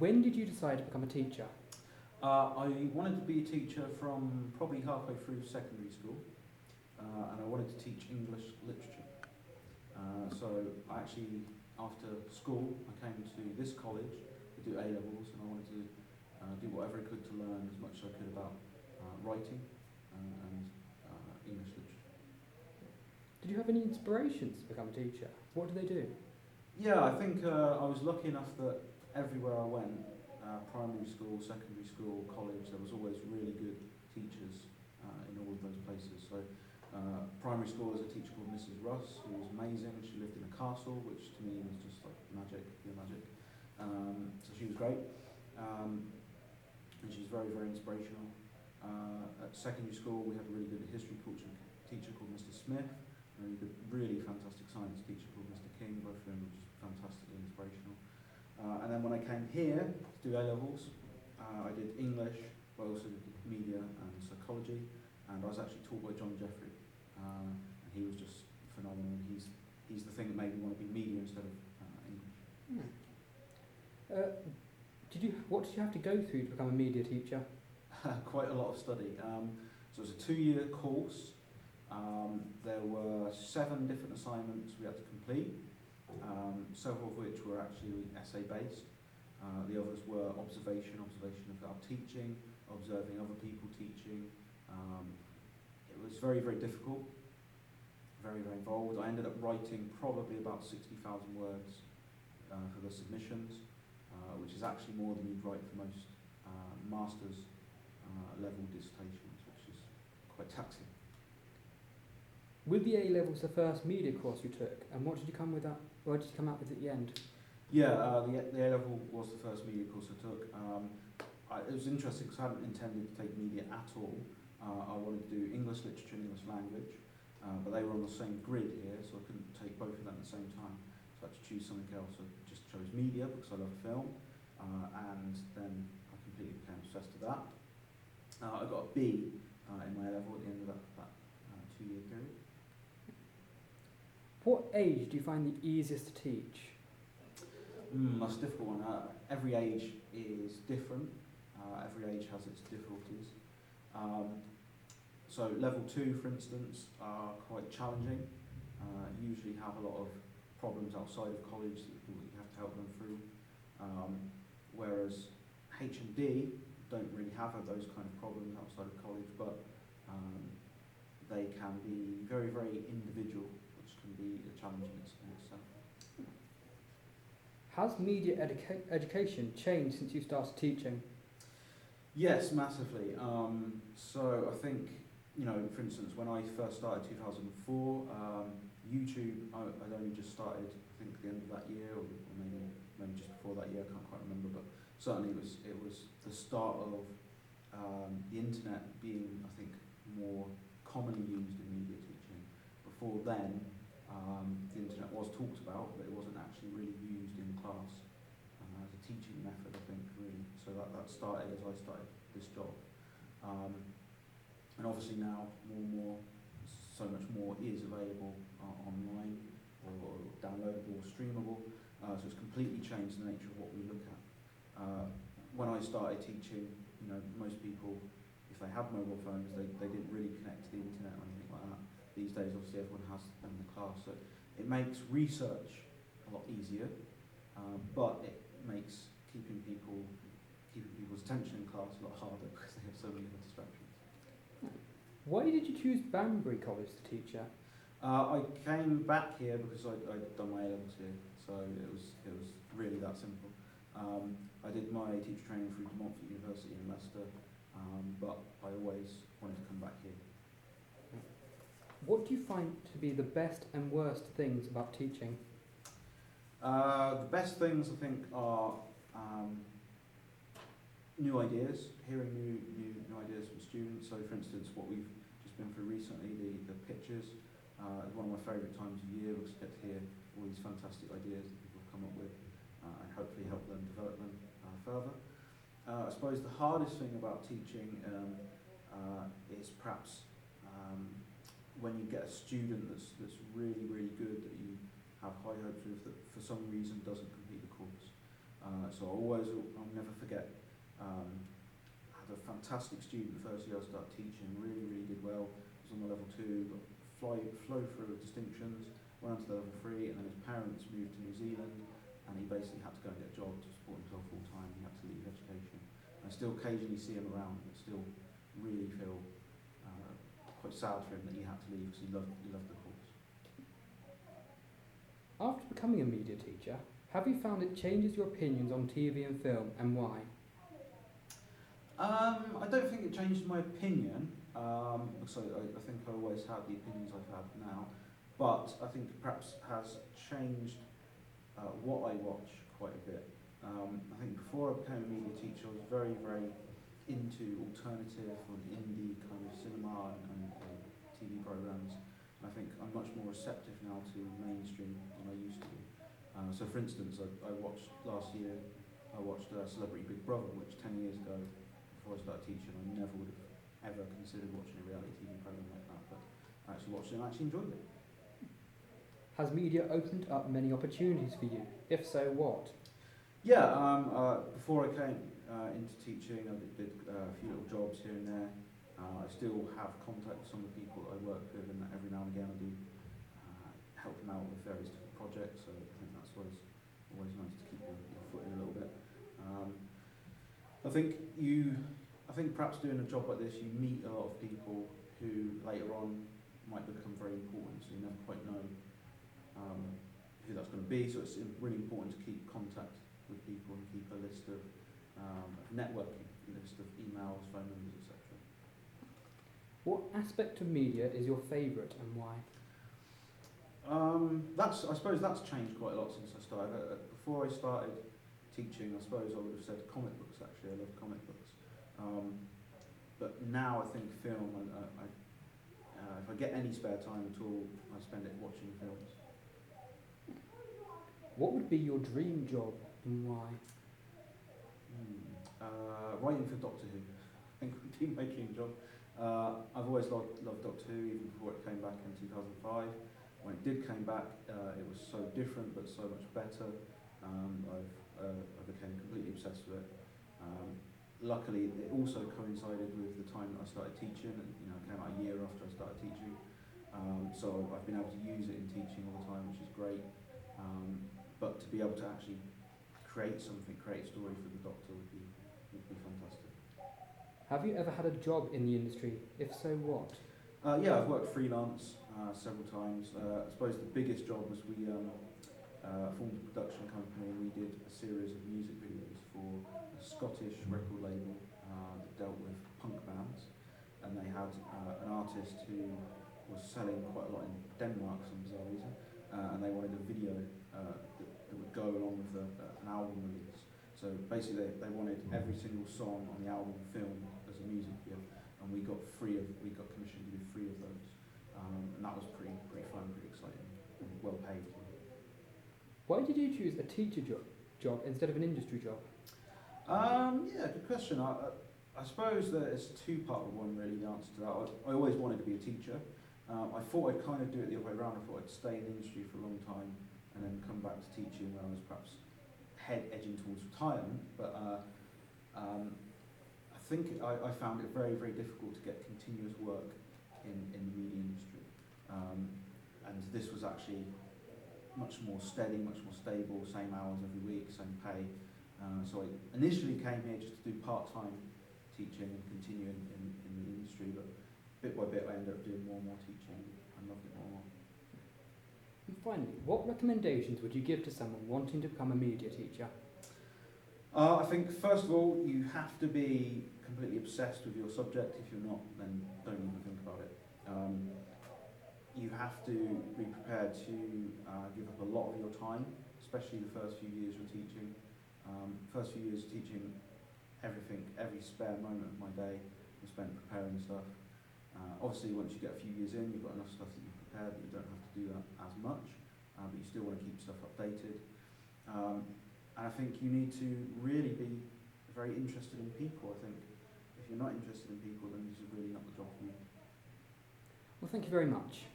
When did you decide to become a teacher? I wanted to be a teacher from probably halfway through secondary school, and I wanted to teach English literature. So I actually, after school, I came to this college to do A-levels, and I wanted to do whatever I could to learn as much as I could about writing and English literature. Did you have any inspirations to become a teacher? What do they do? Yeah, I think I was lucky enough that everywhere I went, primary school, secondary school, college, there was always really good teachers in all of those places. So primary school was a teacher called Mrs. Russ, who was amazing. She lived in a castle, which to me was just like magic, pure magic. So she was great. And she was very, very inspirational. At secondary school, we had a really good history teacher called Mr. Smith, and a really good, really fantastic science teacher called Mr. King. Both of them were just fantastically inspirational. And then when I came here to do A-levels, I did English, but I also did media and psychology, and I was actually taught by John Jeffrey, and he was just phenomenal. He's the thing that made me want to be media instead of English. What did you have to go through to become a media teacher? Quite a lot of study. So it was a 2-year course. There were 7 different assignments we had to complete, several of which were actually essay-based. The others were observation of our teaching, observing other people teaching. It was very, very difficult, very, very involved. I ended up writing probably about 60,000 words for the submissions, which is actually more than you'd write for most master's level dissertations, which is quite taxing. With the A-levels, the first media course you took, and what did you come with that? What did you come out with at the end? Yeah, the A-level was the first media course I took. It was interesting because I hadn't intended to take media at all. I wanted to do English literature and English language, but they were on the same grid here, so I couldn't take both of them at the same time. So I had to choose something else. I just chose media because I love film, and then I completely became obsessed with that. I got a B in my A-level at the end of that 2-year period. What age do you find the easiest to teach? That's a difficult one. Every age is different. Every age has its difficulties. So level 2, for instance, are quite challenging. Usually have a lot of problems outside of college that you have to help them through. Whereas H and D don't really have those kind of problems outside of college, but they can be very, very individual, which can be a challenge in itself. Has media education changed since you started teaching? Yes, massively. So I think, for instance, when I first started 2004, YouTube, I'd only just started, I think, at the end of that year, or maybe just before that year, I can't quite remember, but certainly it was the start of the internet being, I think, more commonly used in media teaching. Before then, the internet was talked about, but it wasn't actually really used in class as a teaching method, I think, really. So that started as I started this job. And obviously now so much more is available online or downloadable or streamable. So it's completely changed the nature of what we look at. When I started teaching, most people, if they had mobile phones, they didn't really connect to the internet or anything like that. These days, obviously, everyone has them in the class, so it makes research a lot easier, but it makes keeping people's attention in class a lot harder because they have so many other distractions. Why did you choose Banbury College to teach at? I came back here because I'd done my A-levels here, so it was really that simple. I did my teacher training through Montfort University in Leicester, but I always wanted to come back here. What do you find to be the best and worst things about teaching? The best things, I think, are new ideas, hearing new ideas from students. So, for instance, what we've just been through recently, the pictures, is one of my favourite times of year because I get to hear all these fantastic ideas that people have come up with and hopefully help them develop them further. I suppose the hardest thing about teaching is perhaps when you get a student that's really, really good, that you have high hopes with, that for some reason doesn't complete the course. So I'll never forget, I had a fantastic student the first year I started teaching, really did well, was on the level 2, got flow through with distinctions, went on to the level 3, and then his parents moved to New Zealand, and he basically had to go and get a job to support himself full time. He had to leave education. I still occasionally see him around, but still really feel quite sad for him that he had to leave because he loved the course. After becoming a media teacher, have you found it changes your opinions on TV and film, and why? I don't think it changed my opinion, so I think I always had the opinions I've had now, but I think it perhaps has changed what I watch quite a bit. I think before I became a media teacher, I was very into alternative and indie kind of cinema and TV programmes. I think I'm much more receptive now to mainstream than I used to be. So for instance, I watched last year, Celebrity Big Brother, which 10 years ago, before I started teaching, I never would have ever considered watching a reality TV programme like that, but I actually watched it and I actually enjoyed it. Has media opened up many opportunities for you? If so, what? Yeah, before I came into teaching, I did a few little jobs here and there. I still have contact with some of the people that I work with, and every now and again I do help them out with various different projects, so I think that's always nice to keep your foot in a little bit. I think perhaps doing a job like this, you meet a lot of people who later on might become very important, so you never quite know who that's going to be, so it's really important to keep contact with people and keep a list of networking, a list of emails, phone numbers, etc. What aspect of media is your favourite, and why? I suppose that's changed quite a lot since I started. Before I started teaching, I suppose I would have said comic books. Actually, I love comic books. But now I think film. If I get any spare time at all, I spend it watching films. What would be your dream job, and why? Writing for Doctor Who. I think would be my dream job. I've always loved Doctor Who, even before it came back in 2005. When it did come back, it was so different, but so much better. I became completely obsessed with it. Luckily, it also coincided with the time that I started teaching, and it came out a year after I started teaching. So I've been able to use it in teaching all the time, which is great. But to be able to actually create a story for the Doctor would be fantastic. Have you ever had a job in the industry? If so, what? Yeah, I've worked freelance several times. I suppose the biggest job was we formed a production company, and we did a series of music videos for a Scottish record label that dealt with punk bands, and they had an artist who was selling quite a lot in Denmark for some bizarre reason, and they wanted a video that would go along with an album release. So basically they wanted every single song on the album filmed as a music video, and we got commissioned to do 3 of those, and that was pretty fun, pretty exciting, and well paid. Why did you choose a teacher job instead of an industry job? Yeah, good question. I suppose that it's 2-part of one, really, the answer to that. I always wanted to be a teacher. I thought I'd kind of do it the other way around. I thought I'd stay in the industry for a long time and then come back to teaching when I was perhaps edging towards retirement. But I think I found it very difficult to get continuous work in the media industry. And this was actually much more steady, much more stable, same hours every week, same pay. So I initially came here just to do part-time teaching and continue in the industry, but bit by bit I ended up doing more and more teaching and loved it more and more. And finally, what recommendations would you give to someone wanting to become a media teacher? I think first of all, you have to be completely obsessed with your subject. If you're not, then don't even think about it. You have to be prepared to give up a lot of your time, especially the first few years you're teaching. First few years teaching, every spare moment of my day was spent preparing stuff. Obviously, once you get a few years in, you've got enough stuff that you've prepared that you don't have to do that as much, but you still want to keep stuff updated. And I think you need to really be very interested in people. I think if you're not interested in people, then this is really not the job for you. Well, thank you very much.